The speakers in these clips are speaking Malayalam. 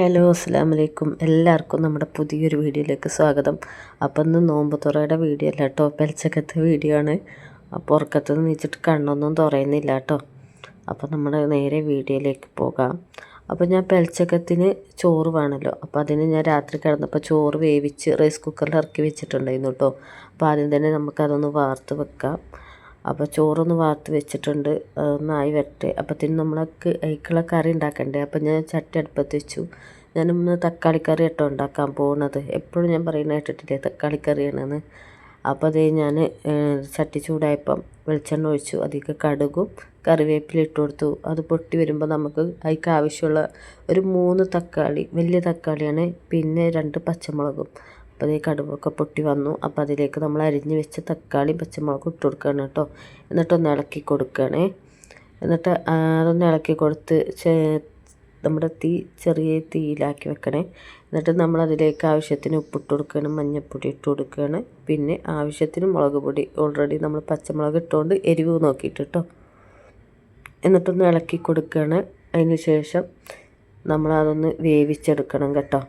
ഹലോ അസ്സലാമു അലൈക്കും. എല്ലാവർക്കും നമ്മുടെ പുതിയൊരു വീഡിയോയിലേക്ക് സ്വാഗതം. അപ്പം ഇന്ന് നോമ്പ് തുറയുടെ വീഡിയോ അല്ല കേട്ടോ, പെലച്ചക്കത്തെ വീഡിയോ ആണ്. അപ്പോൾ ഉറക്കത്തിൽ നിന്ന് നീച്ചിട്ട് കണ്ണൊന്നും തുറയുന്നില്ല കേട്ടോ. അപ്പോൾ നമ്മൾ നേരെ വീഡിയോയിലേക്ക് പോകാം. അപ്പോൾ ഞാൻ പെലച്ചക്കത്തിന് ചോറ് വേണമല്ലോ, അപ്പോൾ അതിന് ഞാൻ രാത്രി കിടന്നപ്പോൾ ചോറ് വേവിച്ച് റൈസ് കുക്കറിൽ ഇറക്കി വെച്ചിട്ടുണ്ടായിരുന്നു കേട്ടോ. അപ്പോൾ ആദ്യം തന്നെ നമുക്കതൊന്ന് വാർത്ത് വെക്കാം. അപ്പോൾ ചോറൊന്ന് വാർത്ത് വെച്ചിട്ടുണ്ട്, ഒന്നായി വരട്ടെ. അപ്പത്തിന് നമ്മളൊക്കെ അതിക്കുള്ള കറി ഉണ്ടാക്കണ്ടേ. അപ്പോൾ ഞാൻ ചട്ടി അടുപ്പത്ത് വെച്ചു. ഞാനിന്ന് തക്കാളിക്കറി കേട്ടോ ഉണ്ടാക്കാൻ പോകുന്നത്. എപ്പോഴും ഞാൻ പറയുന്നത് കേട്ടിട്ടില്ലേ തക്കാളിക്കറിയാണെന്ന്. അപ്പോൾ അതേ ഞാൻ ചട്ടി ചൂടായപ്പം വെളിച്ചെണ്ണ ഒഴിച്ചു. അതിലേക്ക് കടുകും കറിവേപ്പില ഇട്ട് കൊടുത്തു. അത് പൊട്ടി വരുമ്പോൾ നമുക്ക് അതിലേക്ക് ആവശ്യമുള്ള ഒരു 3 തക്കാളി, വലിയ തക്കാളിയാണ്, പിന്നെ 2 പച്ചമുളകും. അപ്പോൾ ഈ കടുകൊക്കെ പൊട്ടി വന്നു. അപ്പോൾ അതിലേക്ക് നമ്മൾ അരിഞ്ഞ് വെച്ച തക്കാളി പച്ചമുളകും ഇട്ട് കൊടുക്കുകയാണ് കേട്ടോ. എന്നിട്ടൊന്ന് ഇളക്കി കൊടുക്കുകയാണേ. എന്നിട്ട് അതൊന്ന് ഇളക്കി കൊടുത്ത് നമ്മുടെ തീ ചെറിയ തീയിലാക്കി വെക്കണേ. എന്നിട്ട് നമ്മളതിലേക്ക് ആവശ്യത്തിന് ഉപ്പിട്ട് കൊടുക്കുകയാണ്, മഞ്ഞൾപ്പൊടി ഇട്ട് കൊടുക്കുകയാണ്, പിന്നെ ആവശ്യത്തിന് മുളക് പൊടി. ഓൾറെഡി നമ്മൾ പച്ചമുളക് ഇട്ടുകൊണ്ട് എരിവ് നോക്കിയിട്ട് കേട്ടോ. എന്നിട്ടൊന്ന് ഇളക്കി കൊടുക്കുകയാണ്. അതിന് ശേഷം നമ്മളതൊന്ന് വേവിച്ചെടുക്കണം കേട്ടോ.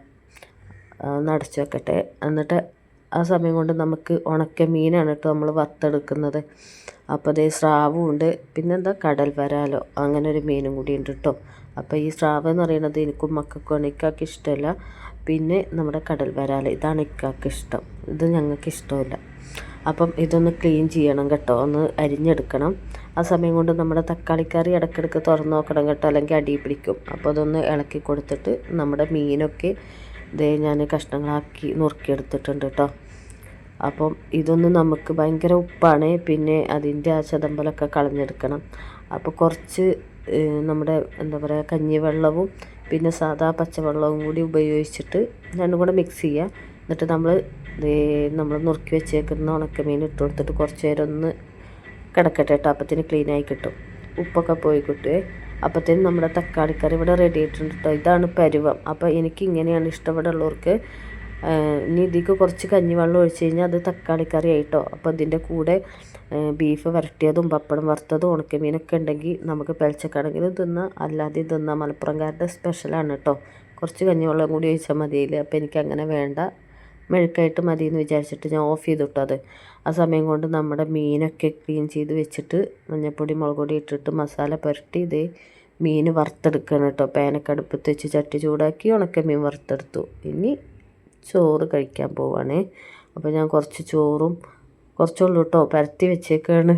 അടച്ച് വെക്കട്ടെ. എന്നിട്ട് ആ സമയം കൊണ്ട് നമുക്ക് ഉണക്ക മീനാണ് കേട്ടോ നമ്മൾ വറുത്തെടുക്കുന്നത്. അപ്പോൾ അതേ സ്രാവും ഉണ്ട്, പിന്നെന്താ കടൽ വരാലോ, അങ്ങനെ ഒരു മീനും കൂടി ഉണ്ട് കേട്ടോ. അപ്പോൾ ഈ സ്രാവ് എന്ന് പറയുന്നത് എനിക്കും മക്കൾക്കും ഇക്കാക്ക് ഇഷ്ടമല്ല. പിന്നെ നമ്മുടെ കടൽ വരാല്, ഇതാണ് ഇക്കാക്ക് ഇഷ്ടം, ഇത് ഞങ്ങൾക്ക് ഇഷ്ടമില്ല. അപ്പം ഇതൊന്ന് ക്ലീൻ ചെയ്യണം കേട്ടോ, ഒന്ന് അരിഞ്ഞെടുക്കണം. ആ സമയം കൊണ്ട് നമ്മുടെ തക്കാളിക്കറി ഇടയ്ക്കിടയ്ക്ക് തുറന്ന് നോക്കണം കേട്ടോ, അല്ലെങ്കിൽ അടി പിടിക്കും. അപ്പോൾ അതൊന്ന് ഇളക്കി കൊടുത്തിട്ട് നമ്മുടെ മീനൊക്കെ ഇതേ ഞാൻ കഷ്ണങ്ങളാക്കി നുറുക്കിയെടുത്തിട്ടുണ്ട് കേട്ടോ. അപ്പം ഇതൊന്ന് നമുക്ക് ഭയങ്കര ഉപ്പാണ്, പിന്നെ അതിൻ്റെ ആ ചതമ്പലൊക്കെ കളഞ്ഞെടുക്കണം. അപ്പോൾ കുറച്ച് നമ്മുടെ എന്താ പറയുക കഞ്ഞിവെള്ളവും പിന്നെ സാധാ പച്ചവെള്ളവും കൂടി ഉപയോഗിച്ചിട്ട് രണ്ടും കൂടെ മിക്സ് ചെയ്യുക. എന്നിട്ട് നമ്മൾ നുറുക്കി വെച്ചേക്കുന്ന ഉണക്കമീൻ ഇട്ട് കൊടുത്തിട്ട് കുറച്ച് നേരം ഒന്ന് കിടക്കട്ടെ കേട്ടോ. അപ്പത്തിന് ക്ലീനായി കിട്ടും, ഉപ്പൊക്കെ പോയി കിട്ടുമേ. അപ്പത്തേനും നമ്മുടെ തക്കാളിക്കറി ഇവിടെ റെഡി ആയിട്ടുണ്ട് കേട്ടോ. ഇതാണ് പരുവം. അപ്പോൾ എനിക്ക് ഇങ്ങനെയാണ് ഇഷ്ടപ്പെടുള്ളവർക്ക്. ഇനി ഇതിലേക്ക് കുറച്ച് കഞ്ഞിവെള്ളം ഒഴിച്ച് കഴിഞ്ഞാൽ അത് തക്കാളിക്കറി ആയിട്ടോ. അപ്പോൾ ഇതിൻ്റെ കൂടെ ബീഫ് വരട്ടിയതും പപ്പടം വറുത്തതും ഉണക്കമീനൊക്കെ ഉണ്ടെങ്കിൽ നമുക്ക് പെലച്ചക്കാണെങ്കിലും തിന്നാം, അല്ലാതെ തിന്നാം. മലപ്പുറംകാരുടെ സ്പെഷ്യലാണ് കേട്ടോ. കുറച്ച് കഞ്ഞിവെള്ളം കൂടി ഒഴിച്ചാൽ മതിയില്ല. അപ്പോൾ എനിക്കങ്ങനെ വേണ്ട, മെഴുക്കായിട്ട് മതി എന്ന് വിചാരിച്ചിട്ട് ഞാൻ ഓഫ് ചെയ്തു കേട്ടോ അത്. ആ സമയം കൊണ്ട് നമ്മുടെ മീനൊക്കെ ക്ലീൻ ചെയ്ത് വെച്ചിട്ട് മഞ്ഞൾപ്പൊടി മുളക് പൊടി ഇട്ടിട്ട് മസാല പുരട്ടി ഇതേ മീൻ വറുത്തെടുക്കണം കേട്ടോ. പാനൊക്കെ അടുപ്പത്ത് വെച്ച് ചട്ടി ചൂടാക്കി ഉണക്കമീൻ വറുത്തെടുത്തു. ഇനി ചോറ് കഴിക്കാൻ പോവാണേ. അപ്പോൾ ഞാൻ കുറച്ച് ചോറും കുറച്ചുള്ളൂ കേട്ടോ, പരത്തി വെച്ചേക്കാണ്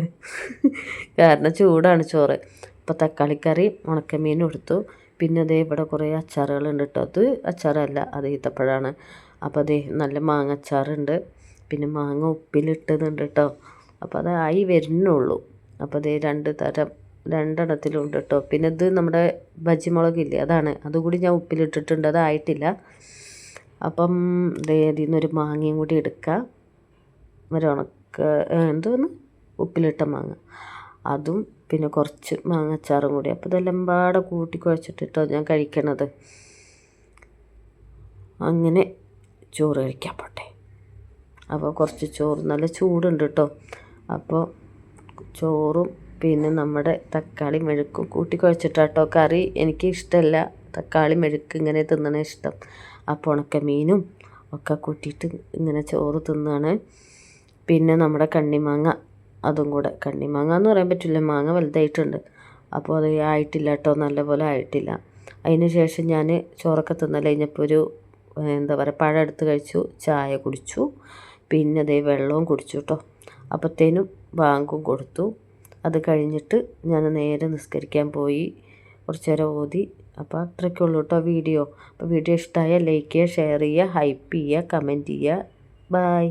കാരണം ചൂടാണ് ചോറ്. അപ്പോൾ തക്കാളിക്കറി ഉണക്കമീനും എടുത്തു. പിന്നെ അതേ ഇവിടെ കുറേ അച്ചാറുകളുണ്ട് കേട്ടോ. അത് അച്ചാറല്ല, അത് ഈത്തപ്പഴമാണ്. അപ്പോൾ അതേ നല്ല മാങ്ങ അച്ചാറുണ്ട്, പിന്നെ മാങ്ങ ഉപ്പിലിട്ടതുണ്ട് കേട്ടോ. അപ്പോൾ അതായി വരുന്നുള്ളൂ. അപ്പോൾ അതേ 2 തരം 2 എണ്ണത്തിലുണ്ട് കേട്ടോ. പിന്നെ ഇത് നമ്മുടെ ബജി മുളകില്ലേ, അതാണ്, അതുകൂടി ഞാൻ ഉപ്പിലിട്ടിട്ടുണ്ട്, അതായിട്ടില്ല. അപ്പം ഇതിൽ നിന്നൊരു മാങ്ങയും കൂടി എടുക്കാം, എന്തോന്ന് ഉപ്പിലിട്ട മാങ്ങ അതും, പിന്നെ കുറച്ച് മാങ്ങ അച്ചാറും കൂടി. അപ്പോൾ ഇതെല്ലാം പാടെ കൂട്ടി കുഴച്ചിട്ടിട്ടോ ഞാൻ കഴിക്കണത്. അങ്ങനെ ചോറ് കഴിക്കാൻ പോട്ടെ. അപ്പോൾ കുറച്ച് ചോറ്, നല്ല ചൂടുണ്ട് കേട്ടോ. അപ്പോൾ ചോറും പിന്നെ നമ്മുടെ തക്കാളി മെഴുക്കും കൂട്ടി കുഴച്ചിട്ടാട്ടോ. കറി എനിക്ക് ഇഷ്ടമല്ല, തക്കാളി മെഴുക്ക് ഇങ്ങനെ തിന്നണ ഇഷ്ടം. അപ്പോൾ ഉണക്കമീനും ഒക്കെ കൂട്ടിയിട്ട് ഇങ്ങനെ ചോറ് തിന്നാണ്. പിന്നെ നമ്മുടെ കണ്ണിമാങ്ങ, അതും കൂടെ. കണ്ണിമാങ്ങ എന്ന് പറയാൻ പറ്റില്ല, മാങ്ങ വലുതായിട്ടുണ്ട്. അപ്പോൾ അത് ആയിട്ടില്ല കേട്ടോ, നല്ലപോലെ ആയിട്ടില്ല. അതിന് ശേഷം ഞാൻ ചോറൊക്കെ തിന്നൽ കഴിഞ്ഞപ്പോൾ ഒരു എന്താ പറയുക പഴം എടുത്ത് കഴിച്ചു, ചായ കുടിച്ചു, പിന്നെ അതേ വെള്ളവും കുടിച്ചു കേട്ടോ. അപ്പോഴത്തേനും ബാങ്കും കൊടുത്തു. അത് കഴിഞ്ഞിട്ട് ഞാൻ നേരെ നിസ്കരിക്കാൻ പോയി, കുറച്ച് നേരം ഓതി. അപ്പോൾ അത്രയ്ക്കുള്ളൂ കേട്ടോ വീഡിയോ. അപ്പോൾ വീഡിയോ ഇഷ്ടമായാൽ ലൈക്ക് ചെയ്യുക, ഷെയർ ചെയ്യുക, ഹൈപ്പ് ചെയ്യുക, കമൻറ്റ് ചെയ്യുക. ബായ്.